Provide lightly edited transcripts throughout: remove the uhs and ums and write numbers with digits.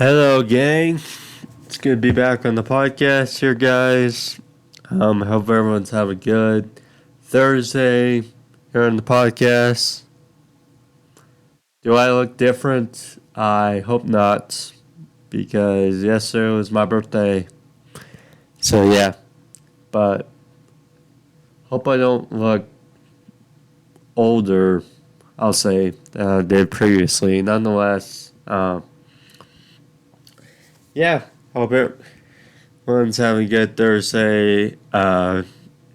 Hello, gang. It's good to be back on the podcast here, guys. I hope everyone's having a good Thursday here on the podcast. Do I look different? I hope not, because yesterday was my birthday. So, yeah. But hope I don't look older, I'll say, than I did previously. Nonetheless, yeah, hope everyone's having a good Thursday.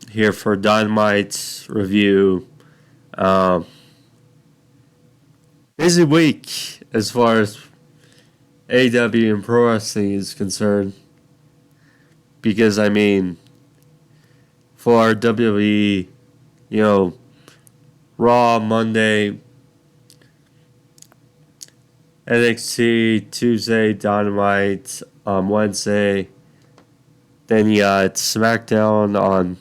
Here for Dynamite review. Busy week as far as AEW and pro wrestling is concerned. Because, for WWE, Raw Monday, NXT Tuesday, Dynamite on Wednesday. Then you got SmackDown on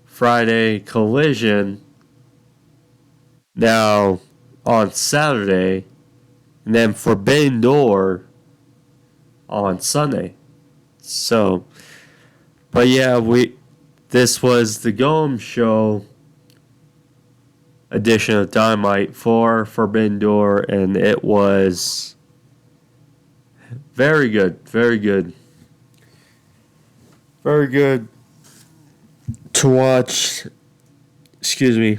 Friday, Collision now on Saturday, and then Forbidden Door on Sunday. So, but yeah, this was the Golem Show edition of Dynamite for Forbidden Door, and it was very good to watch. Excuse me.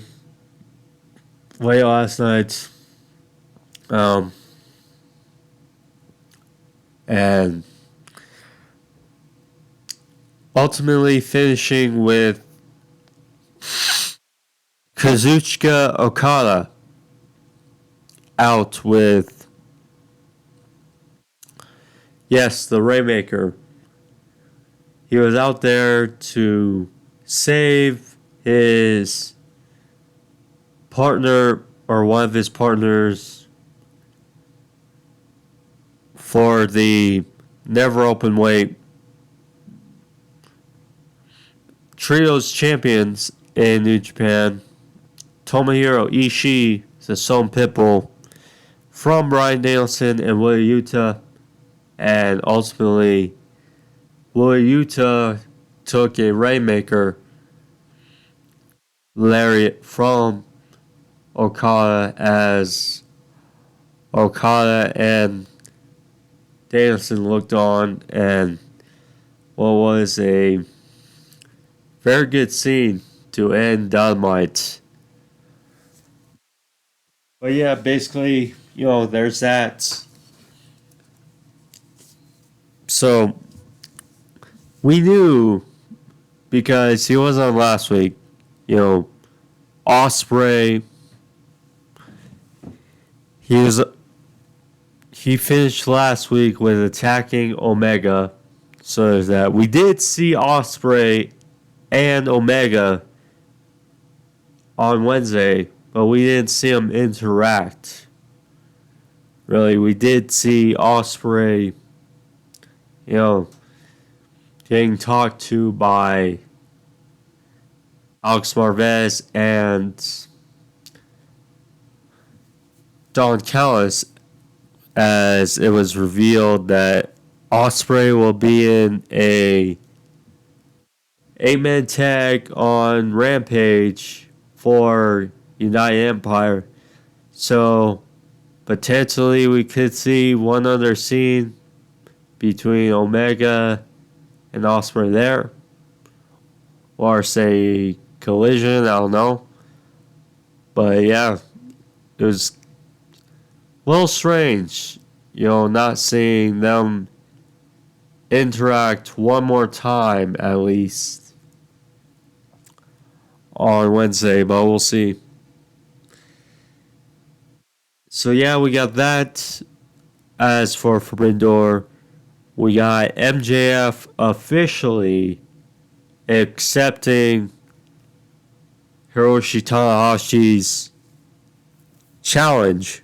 Late last night, and ultimately finishing with Kazuchika Okada out with, yes, the Rainmaker. He was out there to save his partner or one of his partners for the never open weight Trios champions in New Japan. Tomohiro Ishii, the Son Pitbull, from Bryan Danielson and Wheeler Yuta, and ultimately Wheeler Yuta took a Rainmaker lariat from Okada as Okada and Danielson looked on, and what was a very good scene to end Dynamite. But yeah, basically, there's that. So, we knew, because he was on last week, Ospreay, he finished last week with attacking Omega. So there's that. We did see Ospreay and Omega on Wednesday, but we didn't see them interact. Really, we did see Ospreay, getting talked to by Alex Marvez and Don Callis, as it was revealed that Ospreay will be in a 8-man tag on Rampage for United Empire. So, potentially we could see one other scene between Omega and Ospreay there. Or say Collision, I don't know. But yeah, it was a little strange, not seeing them interact one more time at least on Wednesday, but we'll see. So yeah, we got that. As for Forbidden Door, we got MJF officially accepting Hiroshi Tanahashi's challenge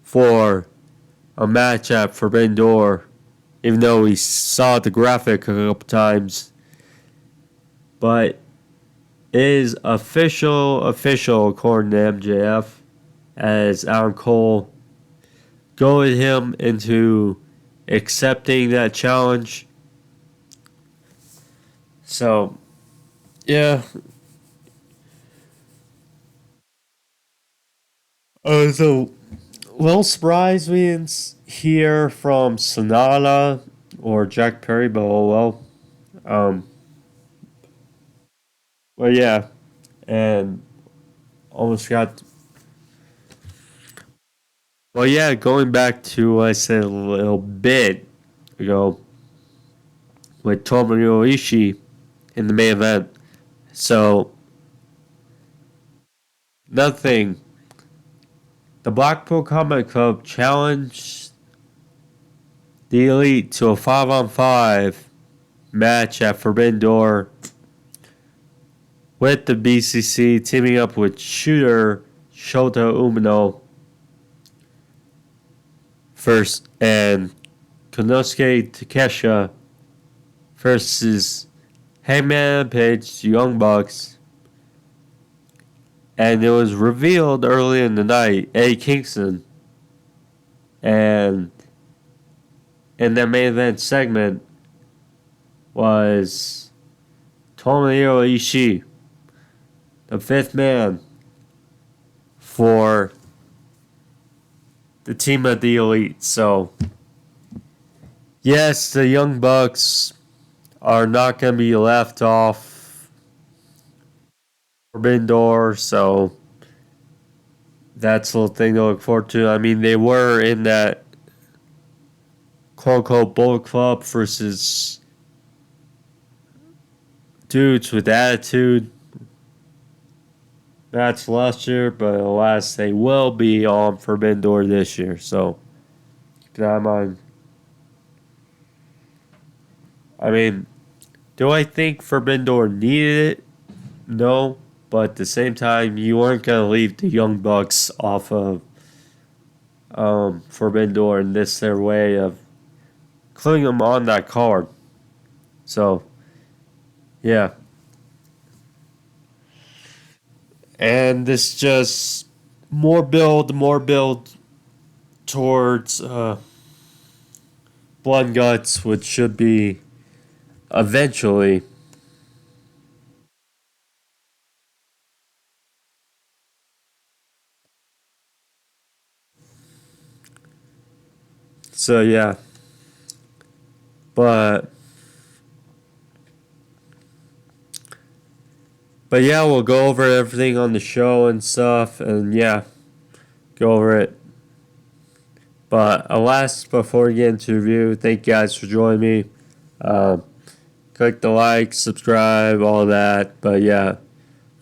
for a match at Forbidden Door, even though we saw the graphic a couple times. But it is official according to MJF, as Adam Cole goaded him into accepting that challenge. So, yeah. So, little surprise we didn't hear from Sonata or Jack Perry, but oh well. Um, well, yeah. And almost got. Well, yeah, going back to what I said a little bit ago with Tomohiro Ishii in the main event. So, nothing. The Blackpool Combat Club challenged the Elite to a 5-on-5 match at Forbidden Door with the BCC teaming up with Shooter Shota Umino first and Konosuke Takesha versus Hangman Page, Young Bucks. And it was revealed early in the night, Eddie Kingston. And in that main event segment was Tomohiro Ishii, the fifth man for the team of the Elite. So, yes, the Young Bucks are not going to be left off Forbidden Door, so that's a little thing to look forward to. I mean, they were in that quote-unquote Bullet Club versus dudes with attitude match last year, but alas, they will be on Forbidden Door this year, so keep that in mind. I mean, do I think Forbidden Door needed it? No, but at the same time, you weren't going to leave the Young Bucks off of Forbidden Door, and this their way of including them on that card. So, yeah. And this just more build towards Blood and Guts, which should be eventually. So, yeah. But yeah, we'll go over everything on the show and stuff, and yeah, go over it. But alas, before we get into the review, thank you guys for joining me. Click the like, subscribe, all that. But yeah,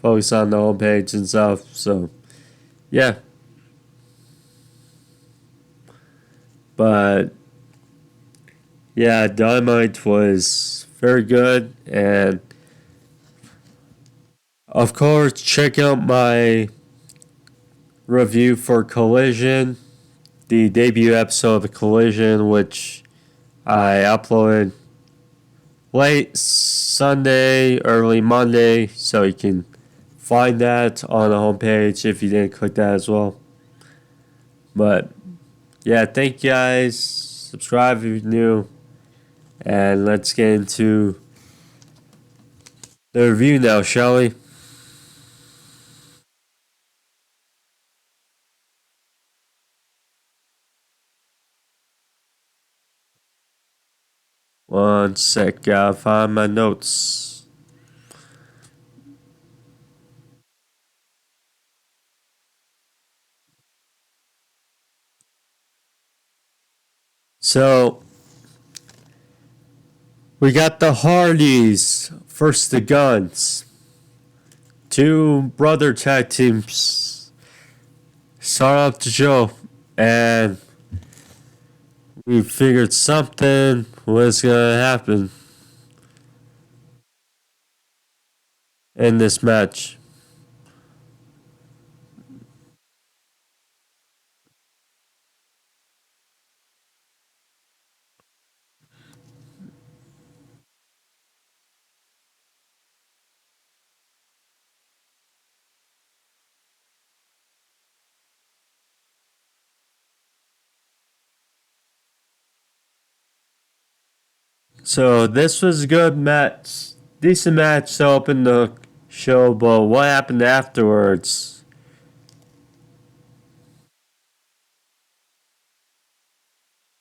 focus on the homepage and stuff. So yeah, but yeah, Dynamite was very good, and of course, check out my review for Collision, the debut episode of Collision, which I uploaded late Sunday, early Monday, so you can find that on the homepage if you didn't click that as well. But yeah, thank you guys. Subscribe if you're new. And let's get into the review now, shall we? One sec, gotta find my notes. So, we got the Hardys, first the Guns. Two brother tag teams start off the show, and we figured something was gonna happen in this match. So this was a good match, decent match to open the show, but what happened afterwards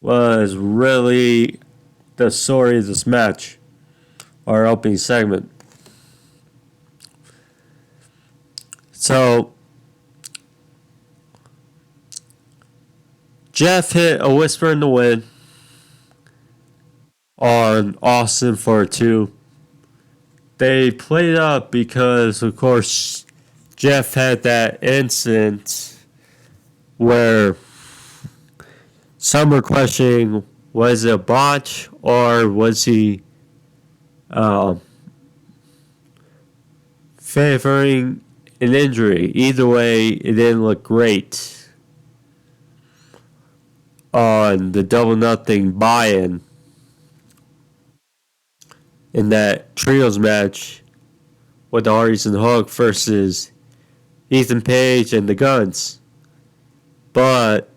was really the story of this match, our opening segment. So Jeff hit a whisper in the wind on Austin for a 2. They played up because, of course, Jeff had that incident where some were questioning, was it a botch or was he favoring an injury? Either way, it didn't look great on the double nothing buy-in in that trios match with the Hardys and Hook versus Ethan Page and the Guns. But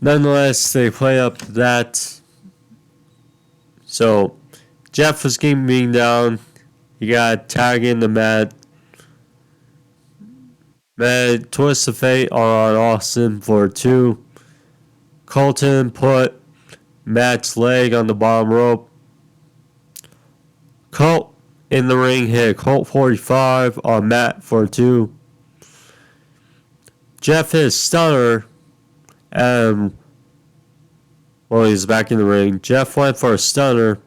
nonetheless, they play up to that. So Jeff was getting beaten down. He got tagged in the mat. Twist of fate on Austin for 2. Colton put Matt's leg on the bottom rope. Colt in the ring hit Colt 45 on Matt for 2. Jeff hit stunner, and he's back in the ring. Jeff went for a stunner,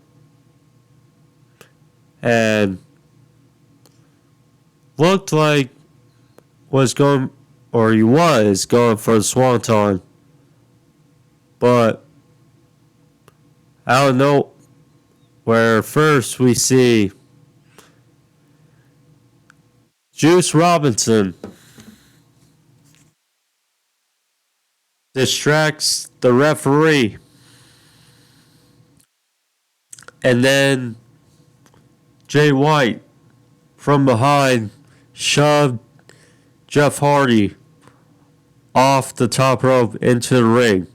and looked like he was going for the swanton, but I don't know. Where first we see Juice Robinson distracts the referee, and then Jay White from behind shoved Jeff Hardy off the top rope into the ring,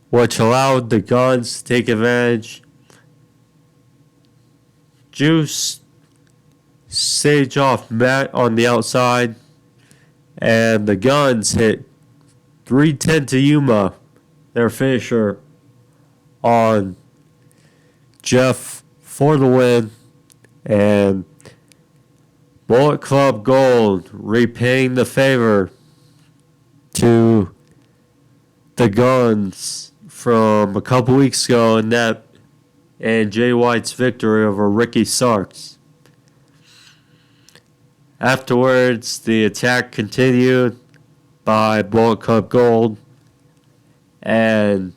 which allowed the Guns to take advantage. Juice stage off Matt on the outside, and the Guns hit 310 to Yuma, their finisher, on Jeff for the win, and Bullet Club Gold repaying the favor to the Guns from a couple weeks ago and Jay White's victory over Ricky Starks. Afterwards, the attack continued by Bullet Club Gold, and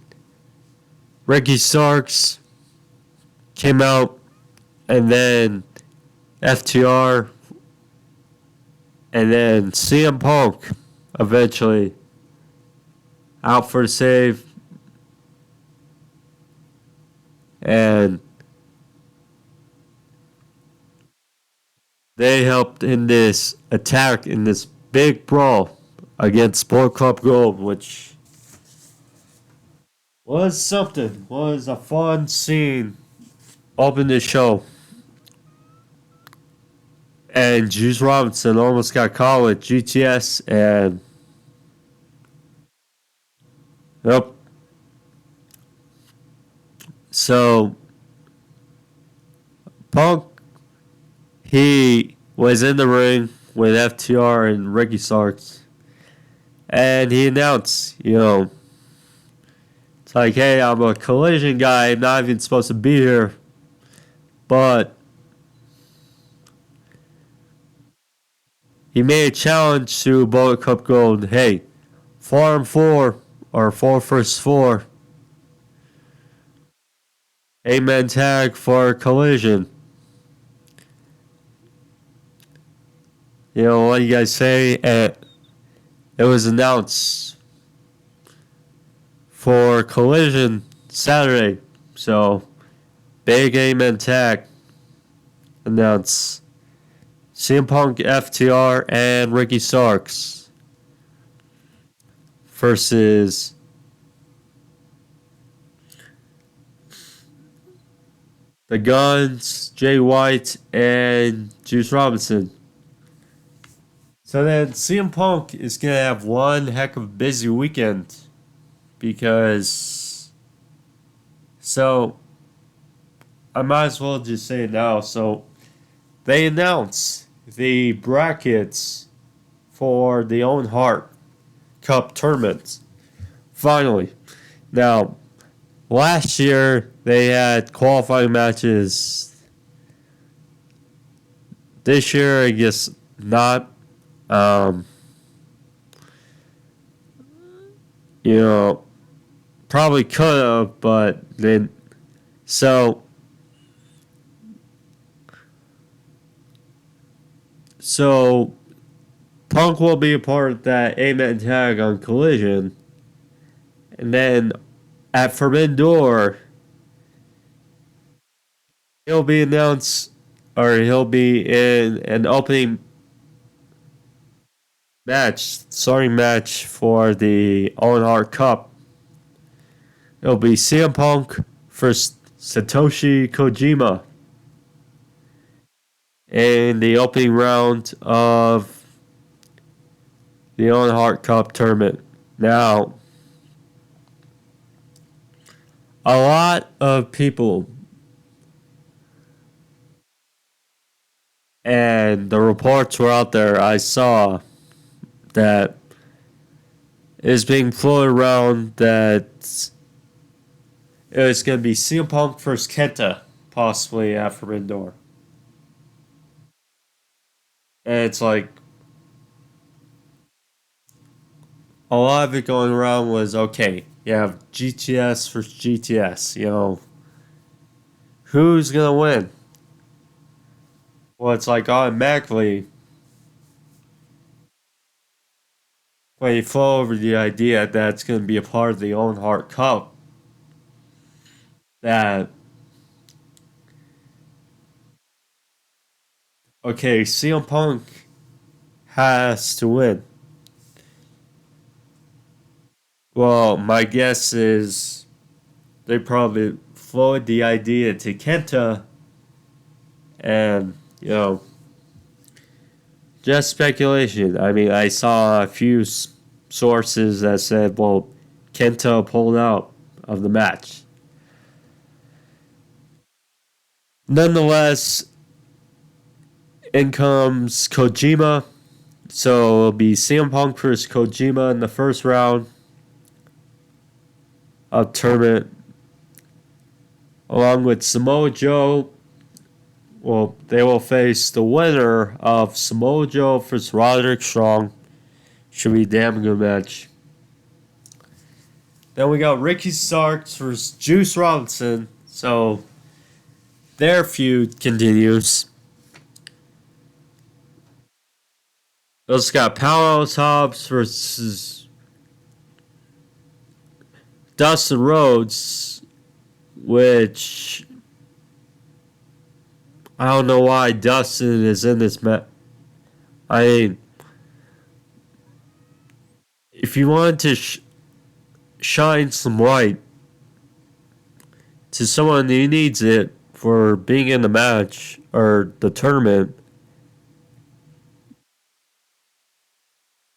Ricky Starks came out, and then FTR, and then CM Punk eventually out for the save. And they helped in this attack, in this big brawl against Sport Club Gold, which was something. Was a fun scene. Opened the show. And Juice Robinson almost got caught with GTS, and yep. So Punk, he was in the ring with FTR and Ricky Starks, and he announced, it's like, hey, I'm a Collision guy, I'm not even supposed to be here, but he made a challenge to Bullet Club Gold, hey, 4-on-4 or 4 versus 4. 8-man tag for Collision. What do you guys say? It was announced for Collision Saturday. So, big 8-man tag announced. CM Punk, FTR, and Ricky Starks versus the Guns, Jay White, and Juice Robinson. So then CM Punk is going to have one heck of a busy weekend because. So, I might as well just say it now. So, they announced the brackets for the Owen Hart Cup tournament. Finally. Now, last year they had qualifying matches. This year, I guess not. You know, probably could have, but then so so Punk will be a part of that 8-man tag on Collision, and then at Forbidden Door, he'll be announced or he'll be in an opening starting match for the Owen Hart Cup. It'll be CM Punk versus Satoshi Kojima in the opening round of the Owen Hart Cup tournament. Now, a lot of people and the reports were out there. I saw that is being floated around that it was going to be CM Punk versus Kenta, possibly at Forbidden Door. And it's like, a lot of it going around was, okay, you have GTS versus GTS, who's going to win? Well, it's like automatically, when you flow over the idea that it's going to be a part of the Owen Hart Cup, that, okay, CM Punk has to win. Well, my guess is they probably flowed the idea to Kenta, and, just speculation. I mean, I saw a few sources that said, well, Kenta pulled out of the match. Nonetheless, in comes Kojima. So it'll be CM Punk versus Kojima in the first round of tournament, along with Samoa Joe. Well, they will face the winner of Samoa Joe versus Roderick Strong. Should be a damn good match. Then we got Ricky Starks versus Juice Robinson. So their feud continues. We also got Powerhouse Hobbs versus Dustin Rhodes, which I don't know why Dustin is in this match. I mean, if you wanted to shine some light to someone who needs it for being in the match or the tournament,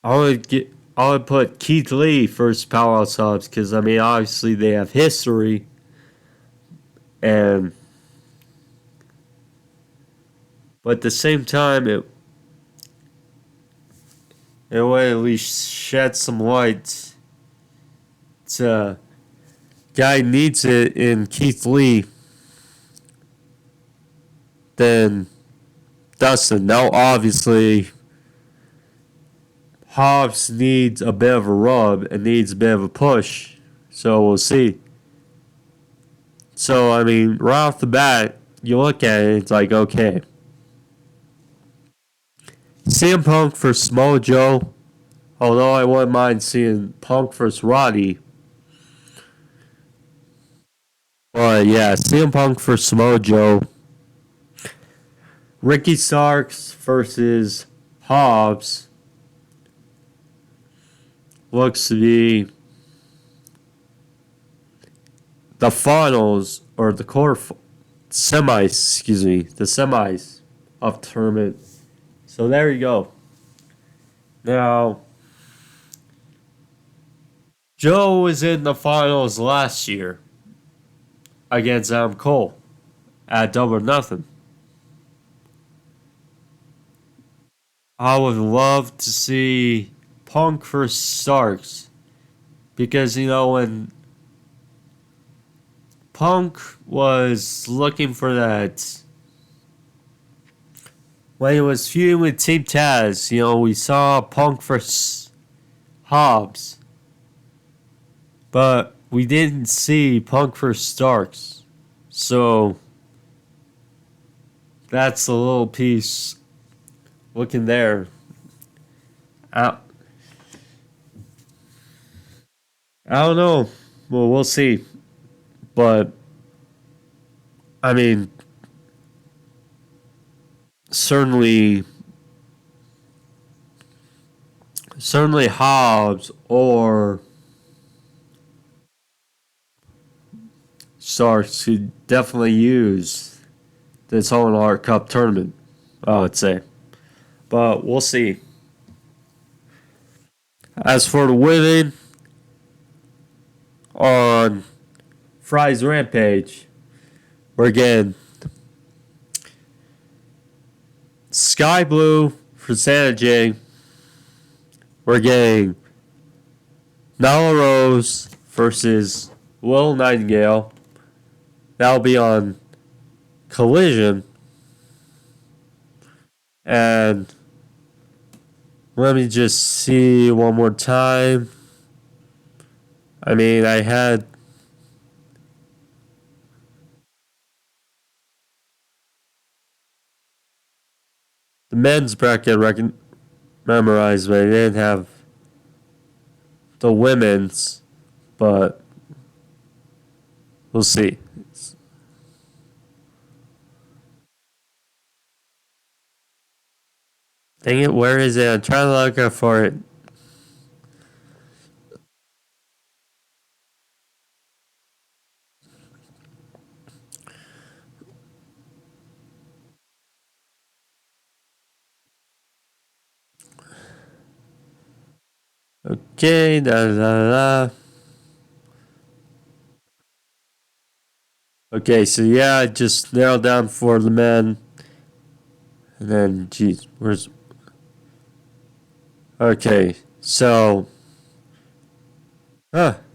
I would put Keith Lee versus Powerhouse Hobbs because, I mean, obviously they have history, but at the same time, it would at least shed some light to guy needs it in Keith Lee than Dustin. Now, obviously, Hobbs needs a bit of a rub and needs a bit of a push. So we'll see. So, I mean, right off the bat, you look at it, it's like, okay. CM Punk versus Samoa Joe. Although I wouldn't mind seeing Punk versus Roddy. But yeah, CM Punk versus Samoa Joe. Ricky Starks versus Hobbs. Looks to be the finals or the semis of tournament. So there you go. Now, Joe was in the finals last year against Adam Cole at Double or Nothing. I would love to see Punk versus Starks because, when Punk was looking for that, when he was feuding with Team Taz, we saw Punk versus Hobbs, but we didn't see Punk versus Starks. So that's a little piece looking there. I don't know. Well, we'll see. But, I mean, certainly Hobbs or Starks could definitely use this Owen Hart Cup tournament, I would say. But we'll see. As for the women on Friday's Rampage, we're getting Sky Blue for Santa J. We're getting Nyla Rose versus Will Nightingale. That'll be on Collision. And let me just see one more time. I had the men's bracket memorized, but I didn't have the women's, but we'll see. Dang it, where is it? I'm trying to look out for it. Okay, Okay, so yeah, I just narrowed down for the men. And then, geez, where's... Okay, so...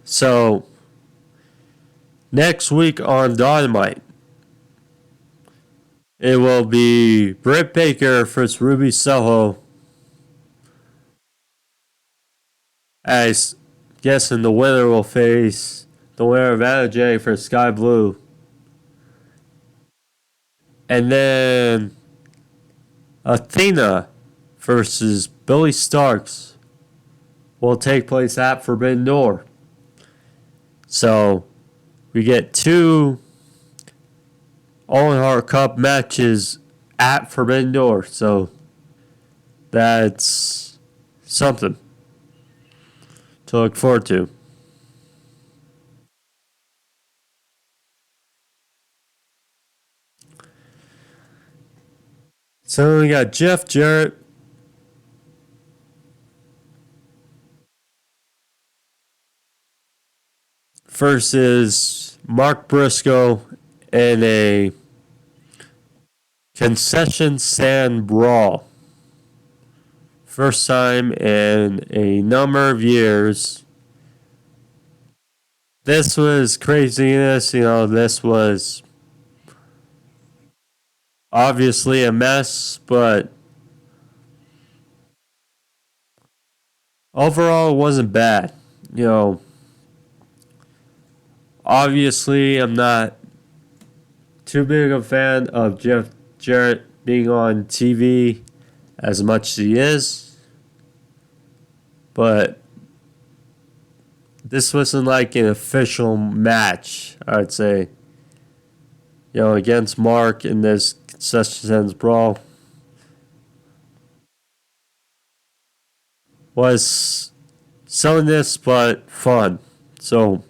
So... Next week on Dynamite, it will be Britt Baker versus Ruby Soho. As guessing the winner will face the winner of Anna Jay for Sky Blue. And then Athena versus Billy Starks will take place at Forbidden Door. So we get 2 Owen Hart Cup matches at Forbidden Door. So that's something to look forward to. So we got Jeff Jarrett versus Mark Briscoe in a concession stand brawl. First time in a number of years. This was craziness. This was obviously a mess, but overall it wasn't bad. Obviously I'm not too big a fan of Jeff Jarrett being on TV as much as he is, but this wasn't like an official match, I would say. Against Mark in this concession stands brawl was silliness but fun. So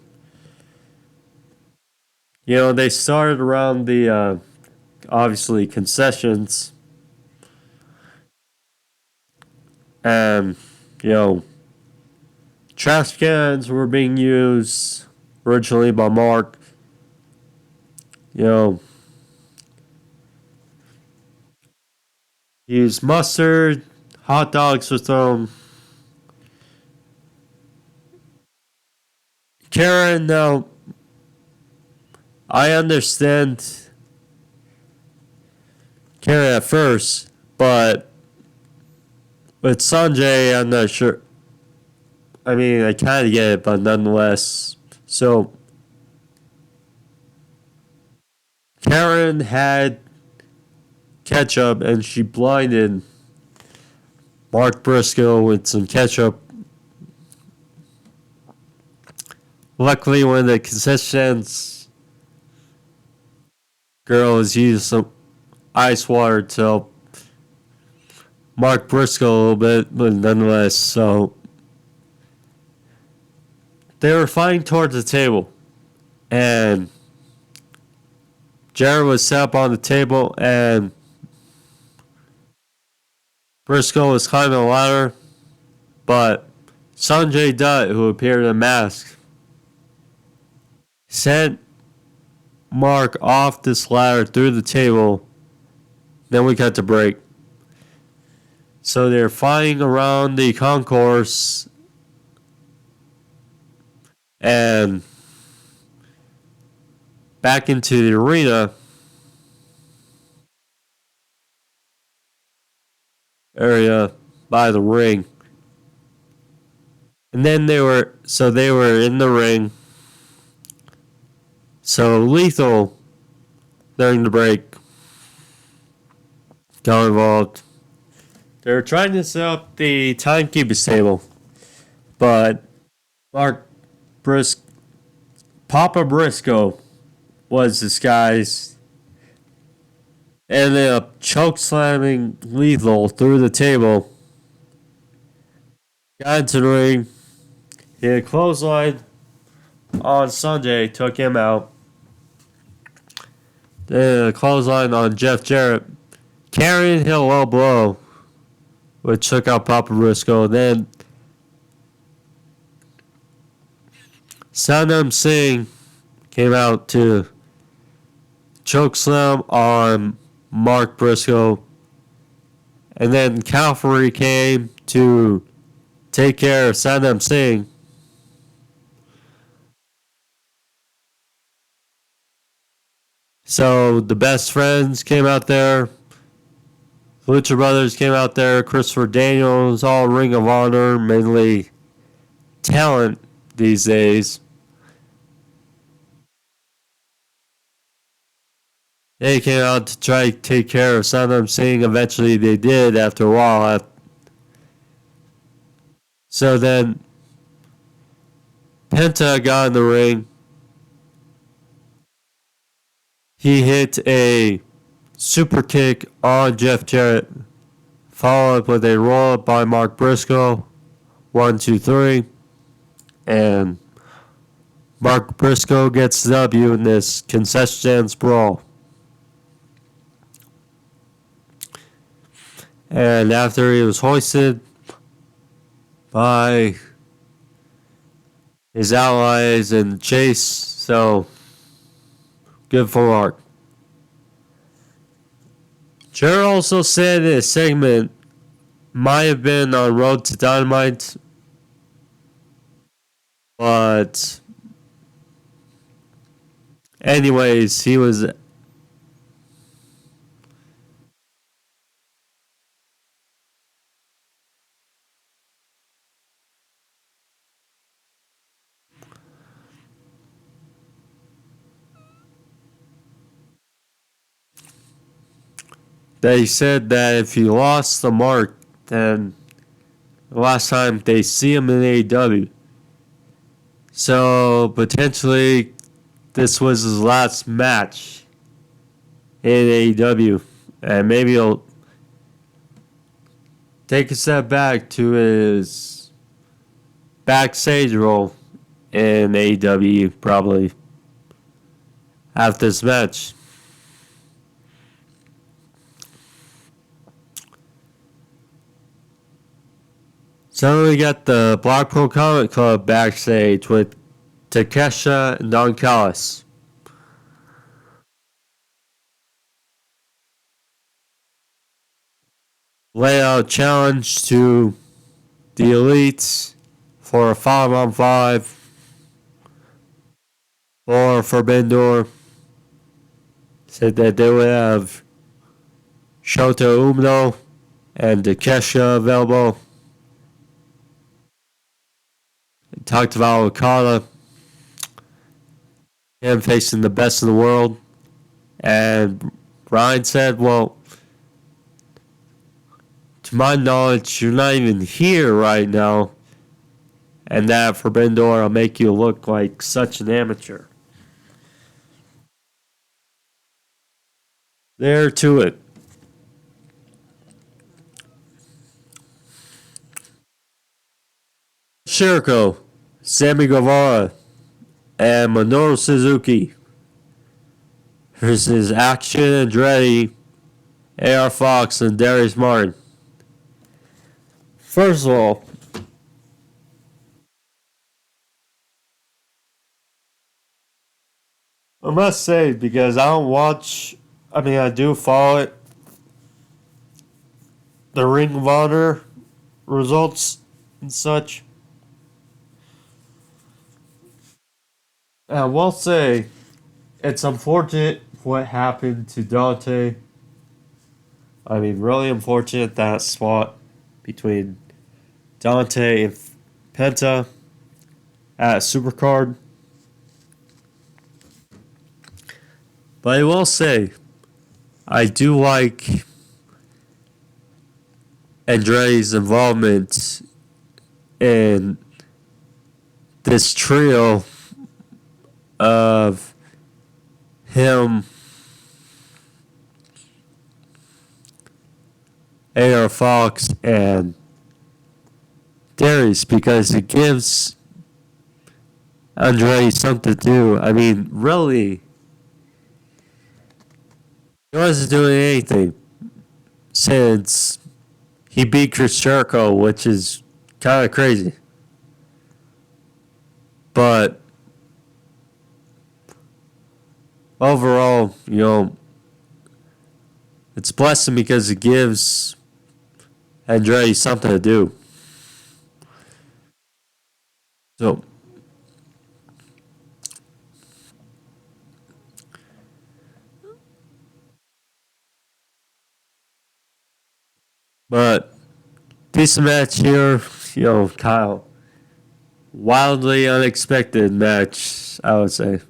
They started around the obviously concessions, and you know trash cans were being used originally by Mark. You know, he used mustard, hot dogs were thrown. Karen, now I understand Karen at first, but with Sanjay, I'm not sure. I mean, I kind of get it, but nonetheless. So, Karen had ketchup and she blinded Mark Briscoe with some ketchup. Luckily, one of the concessions girls used some ice water to help Mark Briscoe a little bit, but nonetheless, so they were fighting towards the table, and Jarrett was set up on the table, and Briscoe was climbing a ladder, but Sanjay Dutt, who appeared in a mask, sent Mark off this ladder through the table. Then we cut to break. So they're flying around the concourse and back into the arena area by the ring. And then they were in the ring. So Lethal, during the break, got involved. They were trying to set up the timekeeper's table, but Papa Briscoe was disguised, ended up choke slamming Lethal through the table. Got into the ring, hit a clothesline on Sunday, took him out. Then a clothesline on Jeff Jarrett. Carrying hit a low blow, which took out Papa Briscoe. Then Sanam Singh came out to chokeslam on Mark Briscoe. And then Cavalry came to take care of Sanam Singh. So the best friends came out there. Lucha Brothers came out there. Christopher Daniels, all Ring of Honor, mainly talent these days. They came out to try to take care of Sanam Singh. Eventually they did after a while. So then Penta got in the ring. He hit a super kick on Jeff Jarrett, followed with a roll up by Mark Briscoe. 1, 2, 3. And Mark Briscoe gets the W in this concession brawl. And after he was hoisted by his allies and Chase, so good for Mark. Jarrett also said in a segment, might have been on Road to Dynamite, but anyways, he was they said that if he lost the Mark, then the last time they see him in AEW. So potentially this was his last match in AEW. And maybe he'll take a step back to his backstage role in AEW, probably. after this match. So we got the Blackpool Comic Club backstage with Takesha and Don Callis. Lay out challenge to the Elites for a 5-on-5 for Forbidden Door. Said that they would have Shota Umino and Takesha available. Talked about Okada, him facing the best in the world. And Bryan said, well, to my knowledge, you're not even here right now. And that Forbidden Door will make you look like such an amateur. There to it. Jericho, Sammy Guevara, and Minoru Suzuki versus Action Andretti, AR Fox, and Darius Martin. First of all, I must say, because I don't watch, I do follow it, the Ring of Honor results and such. I will say, it's unfortunate what happened to Dante. Really unfortunate that spot between Dante and Penta at Supercard. But I will say, I do like Andretti's involvement in this trio of him, AR Fox, and Darius, because it gives Andretti something to do. Really, he wasn't doing anything since he beat Chris Jericho, which is kind of crazy. But overall, it's a blessing because it gives Andretti something to do. So, but decent match here, Kyle. Wildly unexpected match, I would say.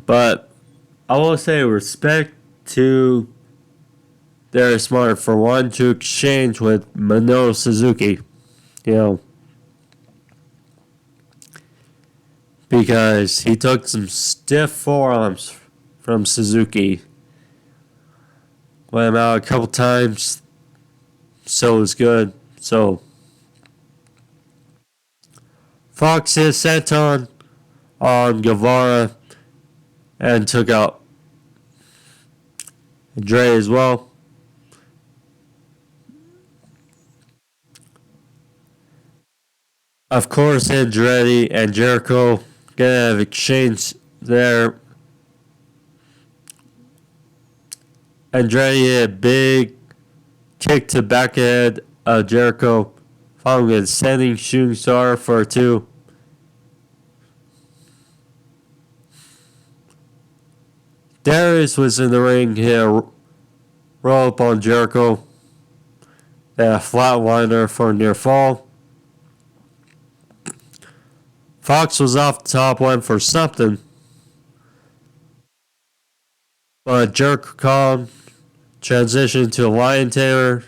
But I will say respect to Darius Martin for wanting to exchange with Minoru Suzuki. Because he took some stiff forearms from Suzuki. Went him out a couple times. So it was good. So Fox hit senton on Guevara and took out Dre as well. Of course, Andretti and Jericho gonna have exchange there. Andretti hit a big kick to back head of Jericho, following a standing shooting star for a 2. Darius was in the ring, hit a roll up on Jericho, then a flatliner for a near fall. Fox was off the top, went for something, but Jericho called, transitioned to a Lion Tamer,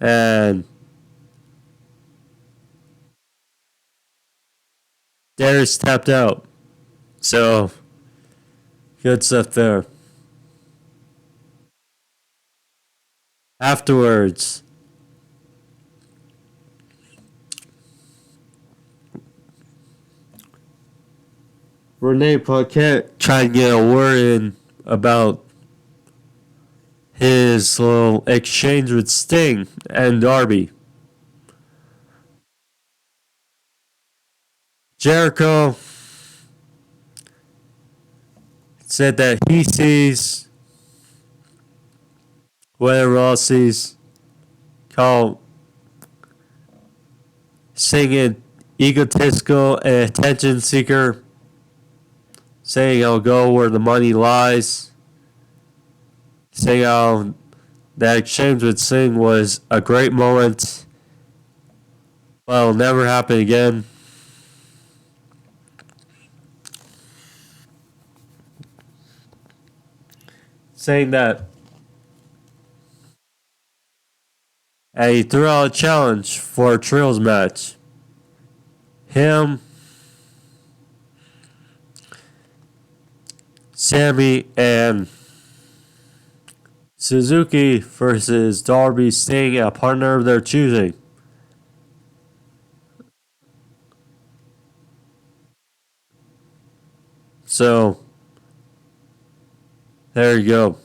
and Darius tapped out. So, good stuff there. Afterwards, Renee Paquette tried to get a word in about his little exchange with Sting and Darby. Jericho said that he sees what everyone else sees, called Sting egotistical and attention seeker, saying I'll go where the money lies, saying how that exchange with Sting was a great moment, but it'll never happen again. Saying that he threw out a challenge for a trios match. Him, Sammy, and Suzuki versus Darby, Sting, a partner of their choosing. So, there you go.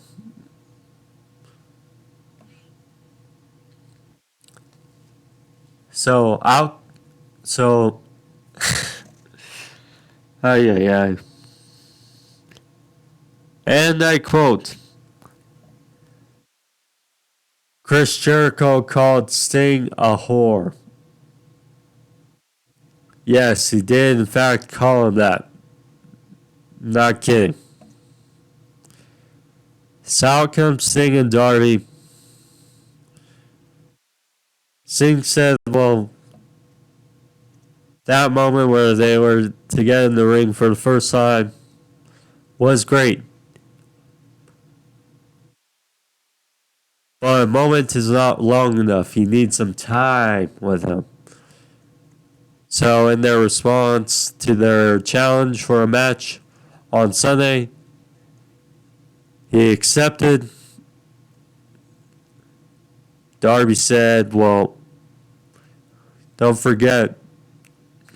So, ay. And I quote, Chris Jericho called Sting a whore. Yes, he did in fact call him that. Not kidding. So out comes Sting and Darby. Sting said, well, that moment where they were together in the ring for the first time was great. But a moment is not long enough. You need some time with him. So in their response to their challenge for a match on Sunday, he accepted. Darby said, well, don't forget,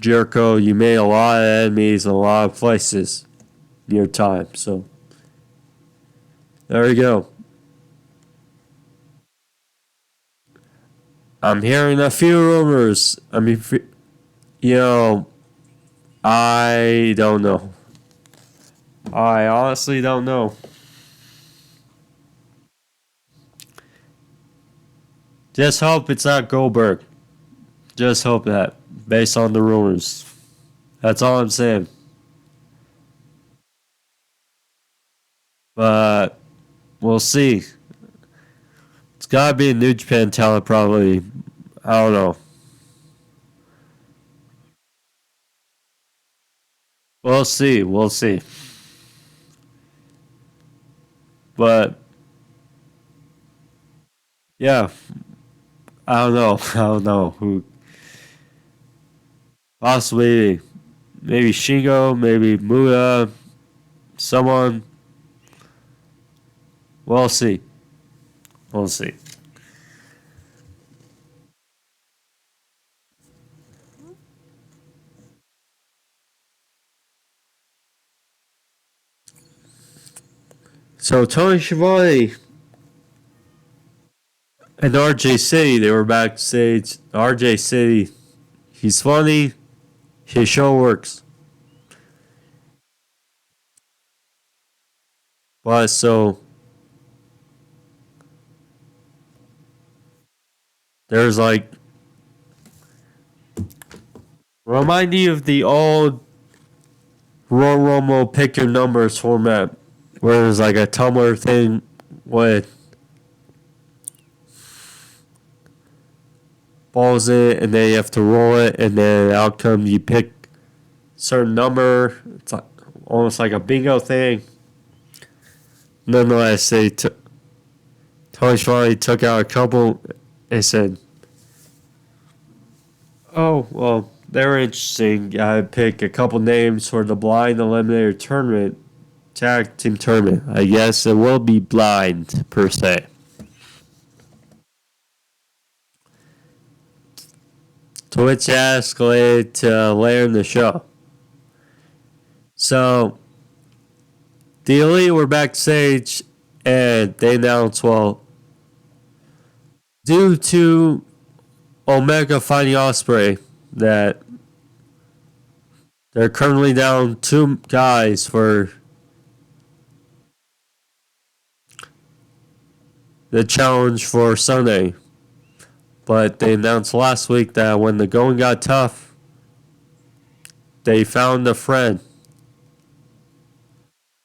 Jericho, you made a lot of enemies in a lot of places in your time. So, there you go. I'm hearing a few rumors. I mean, I don't know. I honestly don't know. Just hope it's not Goldberg. Just hope that, based on the rumors. That's all I'm saying. But we'll see. It's gotta be a New Japan talent, probably. I don't know. We'll see. We'll see. But yeah, I don't know. I don't know who. Possibly, maybe Shingo, maybe Muda, someone. We'll see. We'll see. So Tony Schiavone and RJ City, they were backstage. RJ City, he's funny. His show works. But so there's like, remind you of the old Royal Rumble pick your numbers format, where there's like a Tumblr thing with balls in it, and then you have to roll it, and then the outcome you pick certain number. It's like almost like a bingo thing. Nonetheless, Tony Schiavone took out a couple and said, "Oh well, they're interesting. I pick a couple names for the blind eliminator tournament, tag team tournament. I guess it will be blind per se. To which escalated to later in the show. So the Elite were backstage and they announced, well, due to Omega fighting Ospreay, that they're currently down 2 guys for the challenge for Sunday. But they announced last week that when the going got tough, they found a friend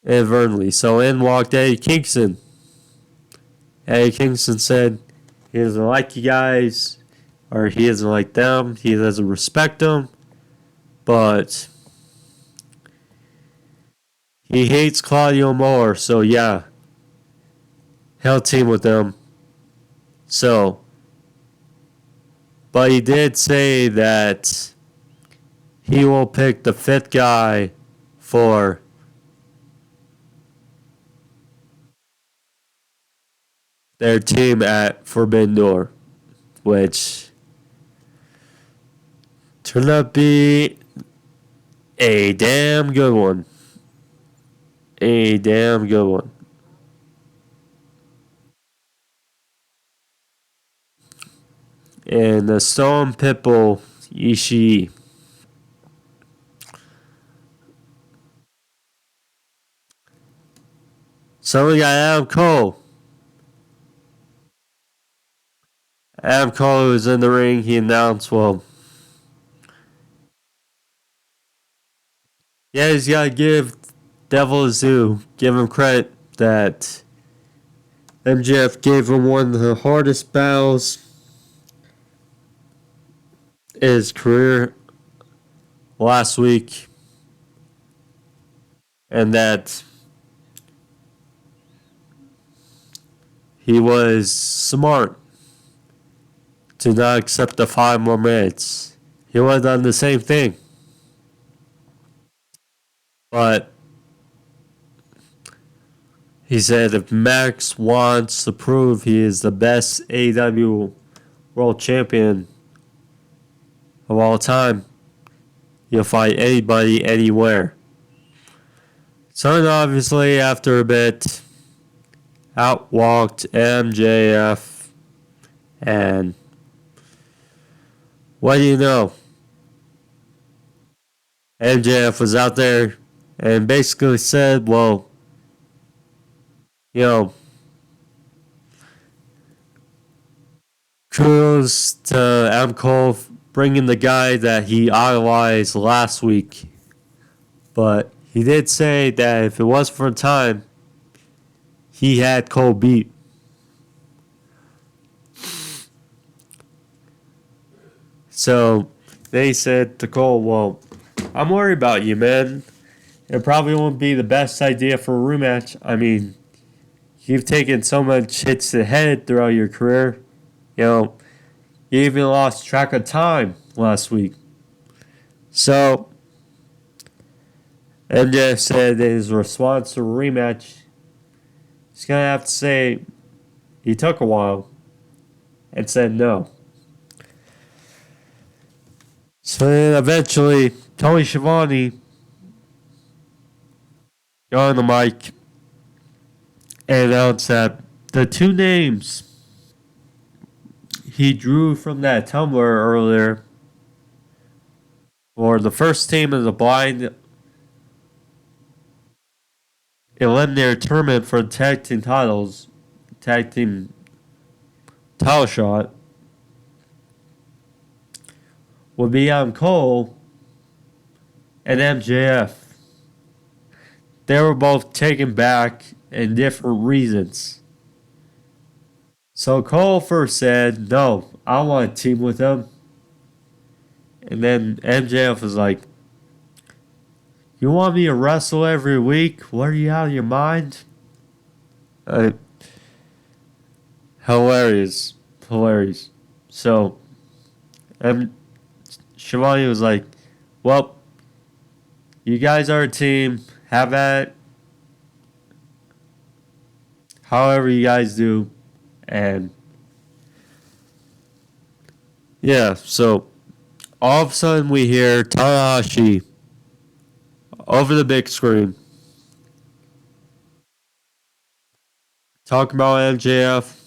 inadvertently. So in walked Eddie Kingston. Eddie Kingston said he doesn't like you guys, or he doesn't like them, he doesn't respect them, but he hates Claudio more, so yeah, he'll team with them. So, but he did say that he will pick the 5th guy for their team at Forbidden Door, which turned out to be a damn good one. A damn good one. And the Stone Pitbull Ishii. So we got Adam Cole. Adam Cole was in the ring. He announced, well, yeah, he's got to give Devil his due. Give him credit that MJF gave him one of the hardest battles in his career last week. And that he was smart to not accept the 5 more minutes. He would have done the same thing. But he said if Max wants to prove he is the best AEW World Champion of all time, he'll fight anybody, anywhere. So obviously, after a bit, out walked MJF, and what do you know? MJF was out there and basically said, well, you know, kudos to Adam Cole bringing the guy that he idolized last week. But he did say that if it was for time, he had Cole beat. So they said to Cole, well, I'm worried about you, man. It probably won't be the best idea for a rematch. I mean, you've taken so much hits to the head throughout your career. You know, you even lost track of time last week. So, MJF said in his response to a rematch, he's going to have to say he took a while and said no. So then eventually, Tony Schiavone got on the mic and announced that the 2 names he drew from that Tumblr earlier for the first team in the blind eliminator tournament for the tag team titles, tag team title shot, would be Adam Cole and MJF. They were both taken back in different reasons. So Cole first said, no, I want to team with him. And then MJF was like, you want me to wrestle every week? What, are you out of your mind? Hilarious. So, Shivani was like, well, you guys are a team. Have at it. However you guys do. And yeah, so all of a sudden we hear Tanahashi over the big screen talking about MJF,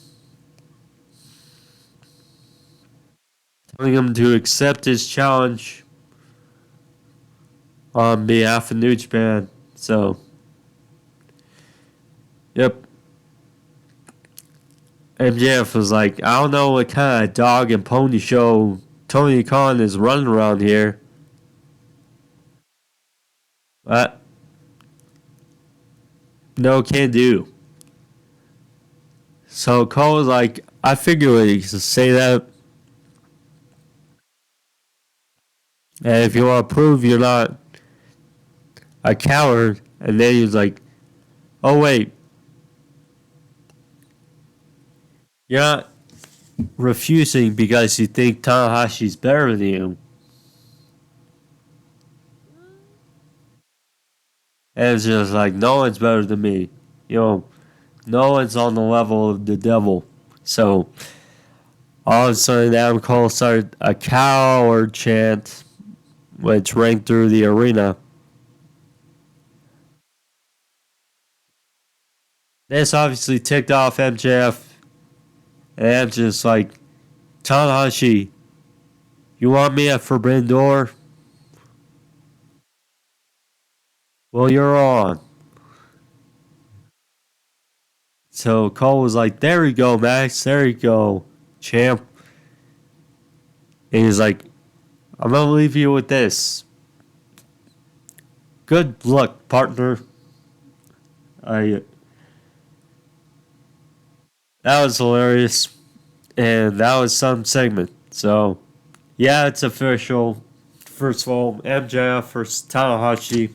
telling him to accept his challenge on behalf of New Japan. So, yep. MJF was like, I don't know what kind of dog and pony show Tony Khan is running around here. But, no, can't do. So Cole was like, I figured he could say that. And if you want to prove you're not a coward, and then he was like, oh, wait. You're not refusing because you think Tanahashi's better than you. And it's just like, no one's better than me. You know, no one's on the level of the devil. So, all of a sudden, Adam Cole started a coward chant, which rang through the arena. This obviously ticked off MJF. And I'm just like, Tanahashi, you want me at Forbidden Door? Well, you're on. So Cole was like, there you go, Max. There you go, champ. And he's like, I'm going to leave you with this. Good luck, partner. That was hilarious. And that was some segment. So, yeah, it's official. First of all, MJF versus Tanahashi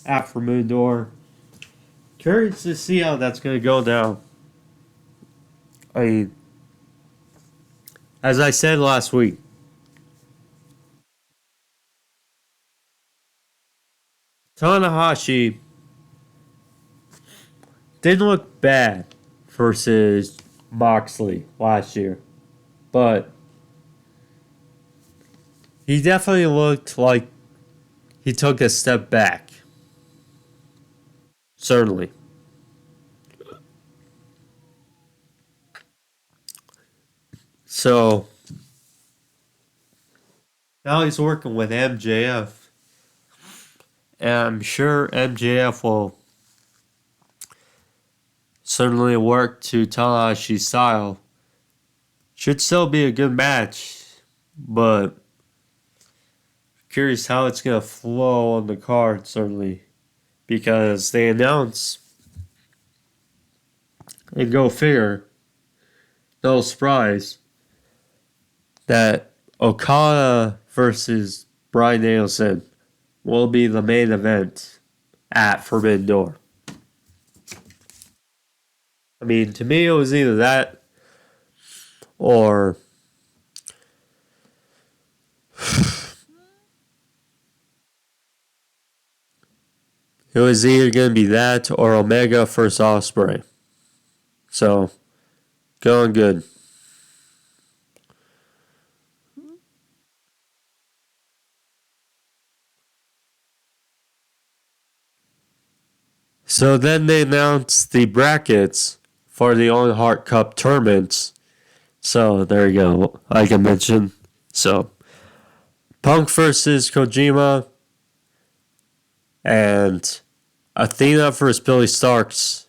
at Forbidden Door. Curious to see how that's going to go down. I mean, as I said last week, Tanahashi didn't look bad versus Moxley last year, but he definitely looked like he took a step back. Certainly. So, now he's working with MJF. And I'm sure MJF will certainly work to Tanahashi's style. Should still be a good match, but curious how it's going to flow on the card, certainly. Because they announce, and go figure, no surprise, that Okada versus Bryan Danielson will be the main event at Forbidden Door. I mean, to me, it was either that or it was either going to be that or Omega versus Ospreay. So, going good. So then they announced the brackets for the Owen Hart Cup tournaments. So there you go, like I mentioned. So Punk versus Kojima and Athena versus Billy Starks.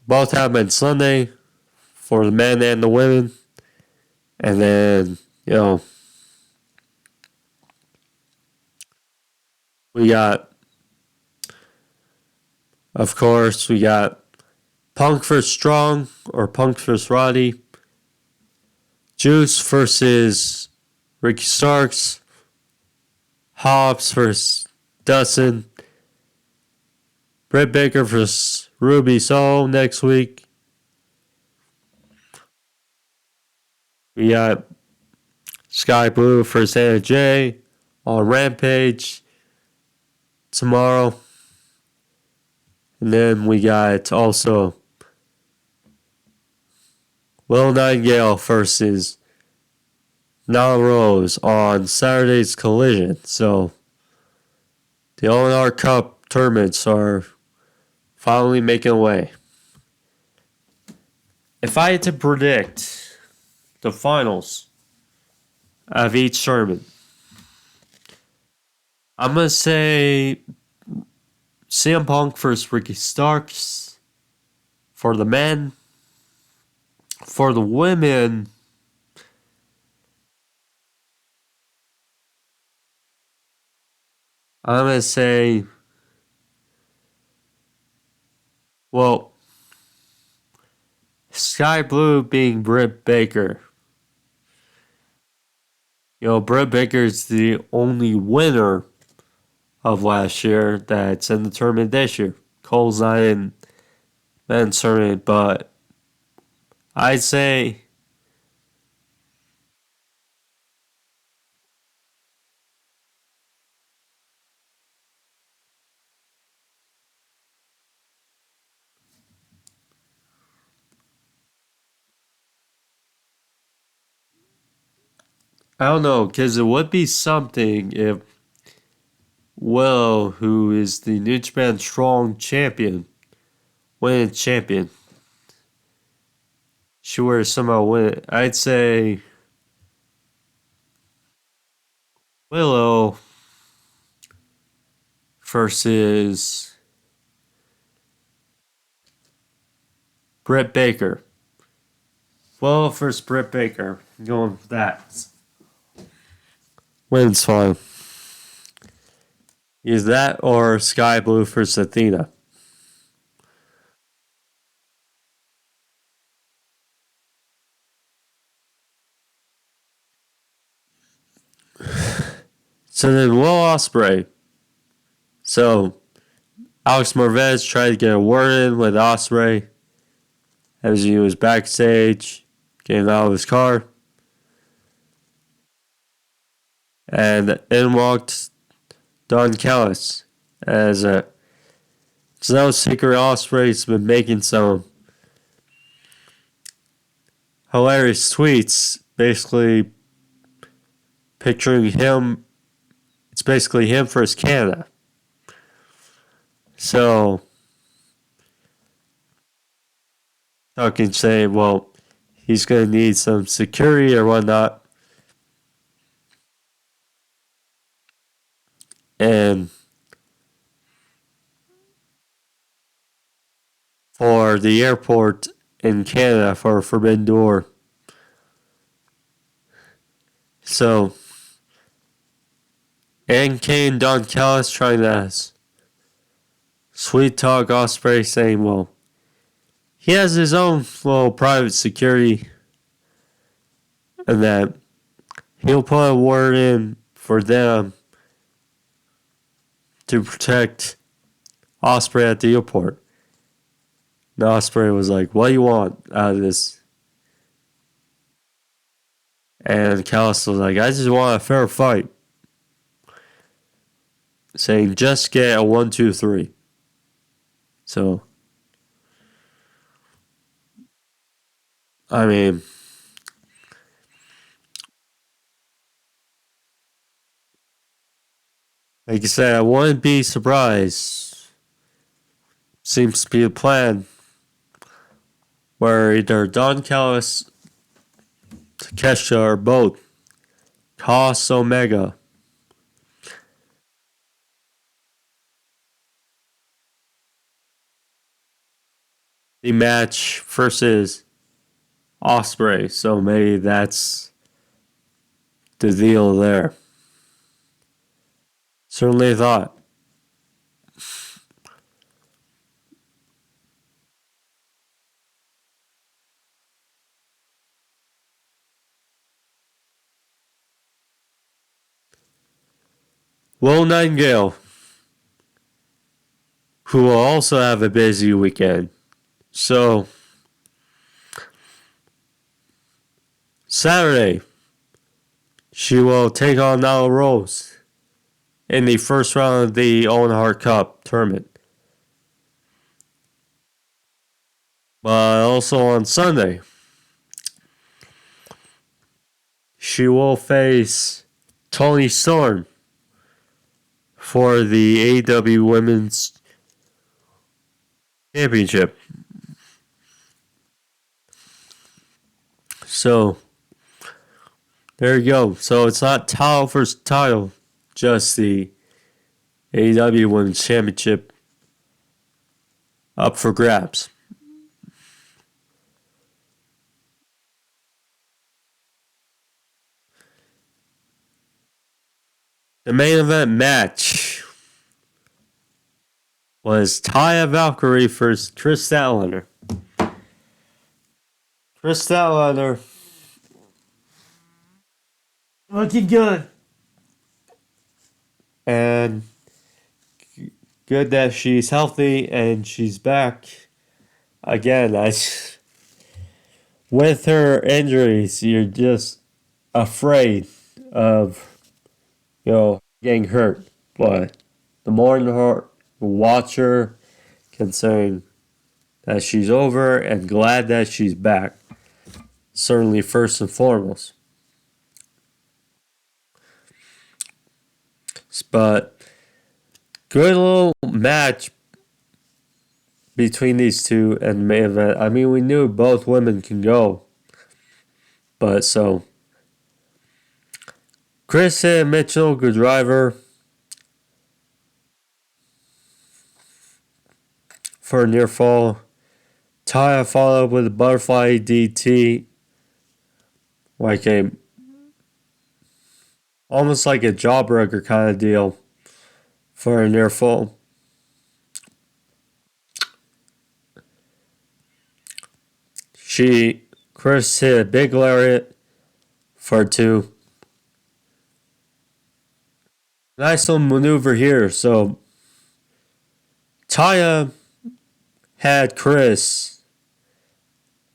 Both happen Sunday for the men and the women. And then, we got, of course, we got Punk versus Strong or Punk versus Roddy. Juice versus Ricky Starks. Hobbs versus Dustin. Britt Baker versus Ruby Soho next week. We got Sky Blue versus Anna Jay on Rampage tomorrow. And then we got also Will Nightingale versus Nyla Rose on Saturday's Collision. So the All-In Cup tournaments are finally making way. If I had to predict the finals of each tournament, I'm going to say CM Punk versus Ricky Starks for the men. For the women, I'm going to say, well, Sky Blue being Britt Baker. You know, Britt Baker is the only winner of last year that's in the tournament this year. Cole's not in men's tournament, but I'd say I don't know, because it would be something if Willow, who is the New Japan Strong champion, winning champion, she were to somehow win it. I'd say Willow versus Britt Baker. Willow versus Britt Baker. I'm going with that. Wins fine. Is that or Sky Blue versus Athena? So then Will Ospreay. So Alex Marvez tried to get a word in with Ospreay as he was backstage, getting out of his car. And in walked Don Callis as a so no secret Ospreay's been making some hilarious tweets, basically picturing him. It's basically him versus Canada. So talking, saying, well, he's going to need some security or whatnot. And for the airport in Canada for Forbidden Door. So, and Kane, Don Callis trying to sweet talk Ospreay, saying, well, he has his own little private security and that he'll put a word in for them to protect Ospreay at the airport. And Ospreay was like, what do you want out of this? And Callis was like, I just want a fair fight. Saying, just get a 1, 2, 3. So, I mean, like I said, I wouldn't be surprised. Seems to be a plan where either Don Callis, Takeshita, or both toss Omega. The match versus Ospreay. So maybe that's the deal there. Certainly a thought. Will Nightingale, who will also have a busy weekend. So, Saturday, She will take on Nyla Rose in the first round of the Owen Hart Cup tournament. But also on Sunday, she will face Toni Storm for the AEW Women's Championship. So, there you go. So, it's not title versus title, just the AEW Women's Championship up for grabs. The main event match was Taya Valkyrie versus Kris Statlander. Kris Statlander looking good. And good that she's healthy and she's back. Again, with her injuries, you're just afraid of, getting hurt. But the more you watch her, considering that she's over and glad that she's back. Certainly first and foremost. But good little match between these two and the main event. I mean, we knew both women can go. But so Kris and Mitchell, good driver for a near fall. Taya followed up with a butterfly DT. Almost like a jawbreaker kind of deal for a near fall. Kris hit a big lariat for 2. Nice little maneuver here. So Taya had Kris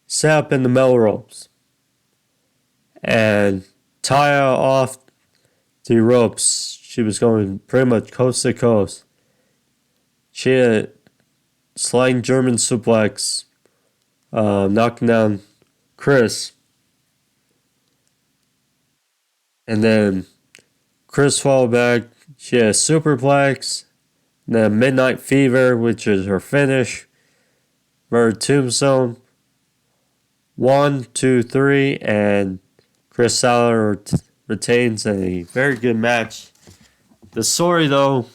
set up in the metal ropes. And Taya off the ropes. She was going pretty much coast to coast. She had sliding German suplex, knocking down Kris. And then Kris followed back. She had a superplex. And then Midnight Fever, which is her finish. Her tombstone. 1, 2, 3. And Kris Statlander retains a very good match. The story, though,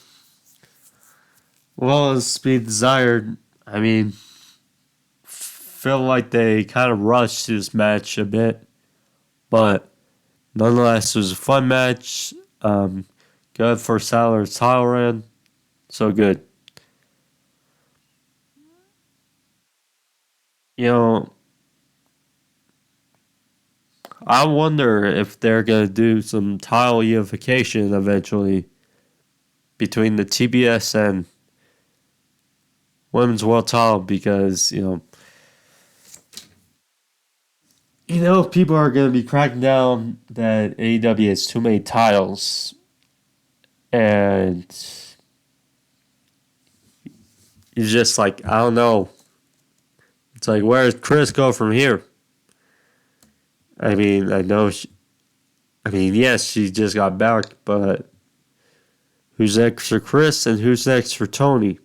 well, is be desired. I mean, feel like they kind of rushed this match a bit. But nonetheless, it was a fun match. Good for Statlander's title run. So good. I wonder if they're going to do some title unification eventually between the TBS and Women's World Title because, people are going to be cracking down that AEW has too many titles. And it's just like, I don't know. It's like, where does Kris go from here? I mean, yes, she just got back, but who's next for Kris and who's next for Toni?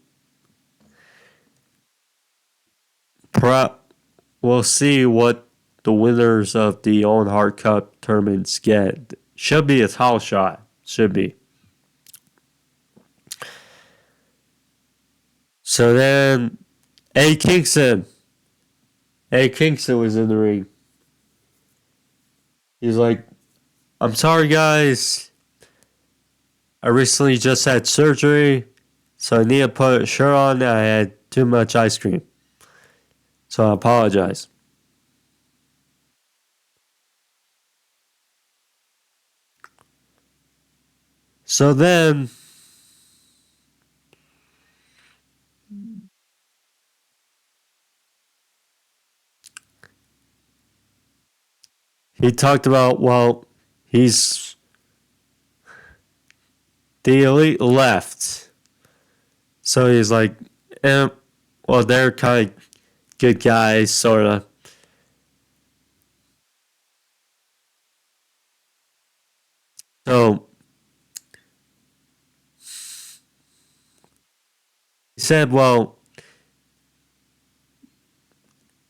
We'll see what the winners of the Owen Hart Cup tournaments get. Should be a title shot. Should be. So then, Eddie Kingston was in the ring. He's like, I'm sorry, guys. I recently just had surgery, so I need to put a shirt on. I had too much ice cream. So I apologize. So then, he talked about, he's the Elite left. So he's like, well, they're kind of good guys, sort of. So he said, well,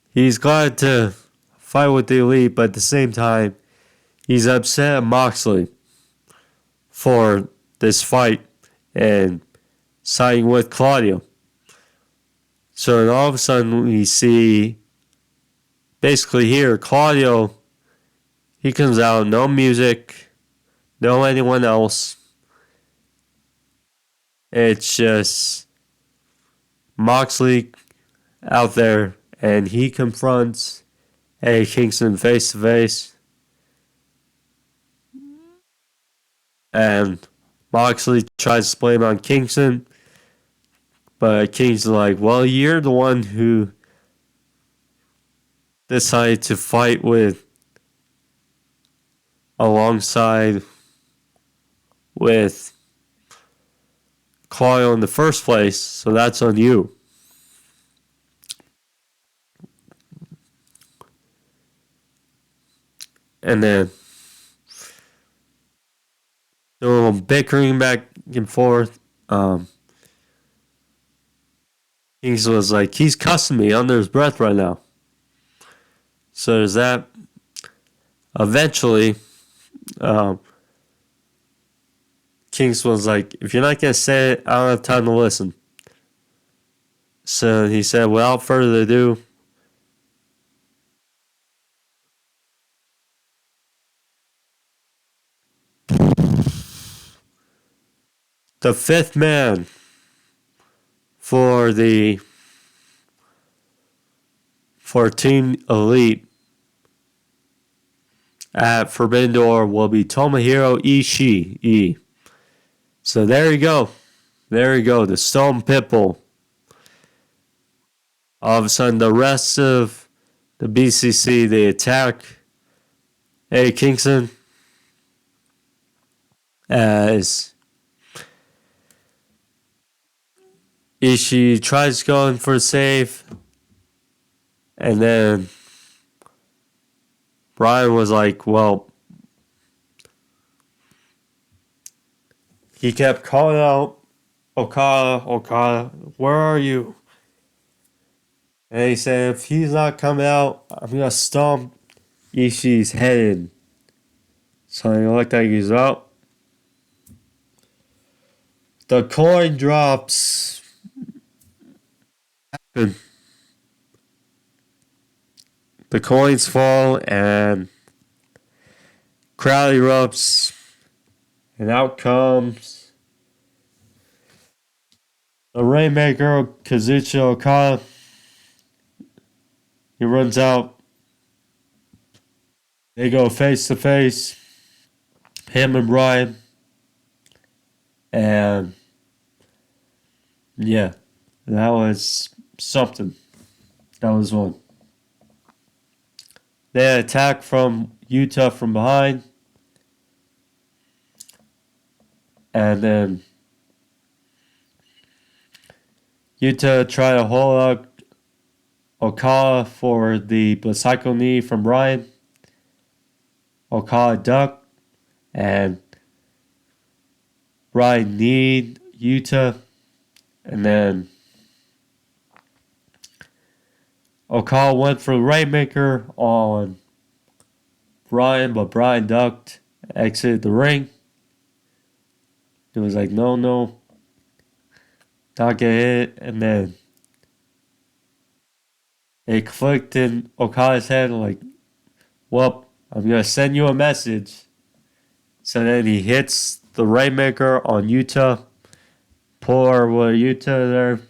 he's glad to fight with the Elite, but at the same time, he's upset at Moxley for this fight and siding with Claudio. So then all of a sudden we see basically here Claudio, he comes out, no music, no anyone else. It's just Moxley out there and he confronts Eddie Kingston face to face. And Moxley tries to blame on Kingston. But Kingston's like, well, you're the one who decided to fight alongside with Claudio in the first place, so that's on you. And then a little bickering back and forth. Kingston was like, he's cussing me under his breath right now. So there's that. Eventually, Kingston was like, if you're not going to say it, I don't have time to listen. So he said, without further ado, the fifth man for Team Elite at Forbidden Door will be Tomohiro Ishii. So there you go. There you go. The Stone Pitbull. All of a sudden, the rest of the BCC, they attack Eddie Kingston as Ishii tries going for a save. And then Bryan was like, well, he kept calling out Okada, where are you? And he said, if he's not coming out, I'm going to stomp Ishii's head in. So you like that, he's out. The coin drops. The coins fall and crowd erupts. And out comes the Rainmaker, Kazuchika Okada. He runs out. They go face to face. Him and Bryan. And yeah, that was something. That was one. They attack from Utah from behind. And then Utah try to hold up Okada for the Psycho knee from Bryan. Okada ducked. And Bryan kneed Utah. And then Okada went for the Rainmaker on Bryan, but Bryan ducked, exited the ring. It was like, no, not get hit. And then it clicked in Okada's head, like, well, I'm going to send you a message. So then he hits the Rainmaker on Utah. Poor Utah there.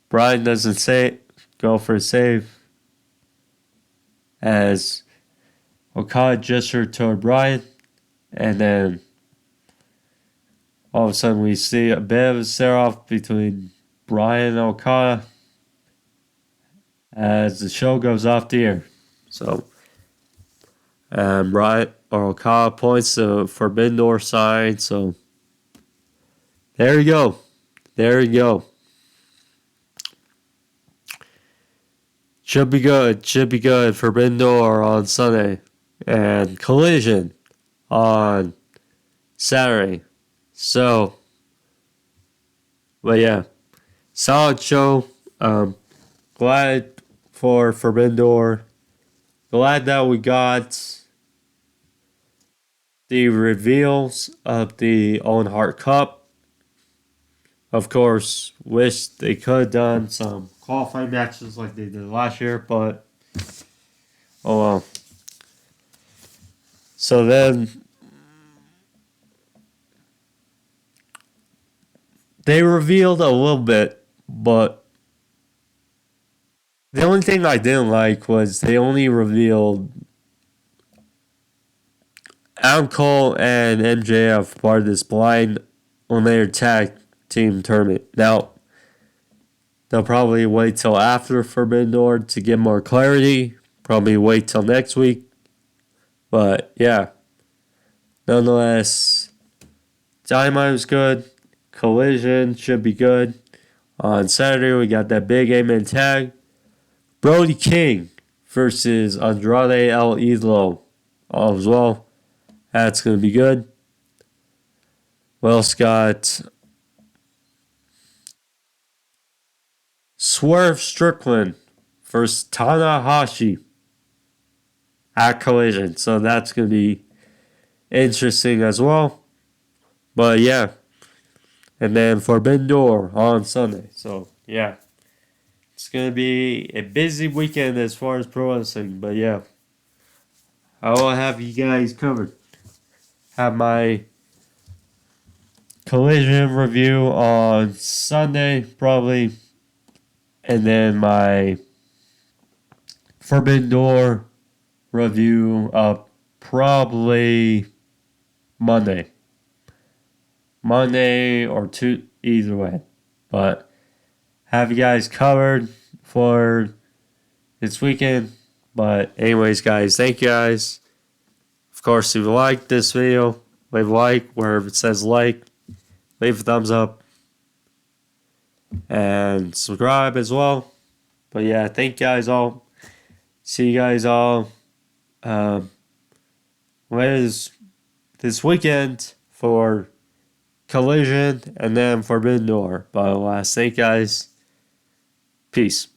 Bryan doesn't go for a save. As Okada gestured toward Bryan. And then all of a sudden we see a bit of a stare-off between Bryan and Okada as the show goes off the air. So, Bryan or Okada points to Forbidden Door side. So there you go. There you go. Should be good. Should be good for Forbidden Door on Sunday. And Collision on Saturday. So, but yeah. Solid show. Glad for Forbidden Door. Glad that we got the reveals of the Owen Hart Cup. Of course, wish they could have done some qualifying matches like they did last year, but oh well. So then they revealed a little bit, but the only thing I didn't like was they only revealed Adam Cole and MJF part of this blind on their tag team tournament. Now, they'll probably wait till after Forbidden Door to get more clarity. Probably wait till next week. But yeah, nonetheless, Dynamite was good. Collision should be good. On Saturday, we got that big 8-man tag. Brody King versus Andrade El Idolo as well. That's going to be good. We also got Swerve Strickland versus Tanahashi at Collision. So that's going to be interesting as well. But yeah. And then Forbidden Door on Sunday. So yeah. It's going to be a busy weekend as far as pro wrestling. But yeah. I will have you guys covered. Have my Collision review on Sunday, probably. And then my Forbidden Door review probably Monday. Monday or either way. But have you guys covered for this weekend. But anyways, guys, thank you guys. Of course, if you like this video, leave a like. Wherever it says like, leave a thumbs up. And subscribe as well. But yeah, thank you guys all. See you guys all later this weekend for Collision and then Forbidden Door. But last, thank you guys. Peace.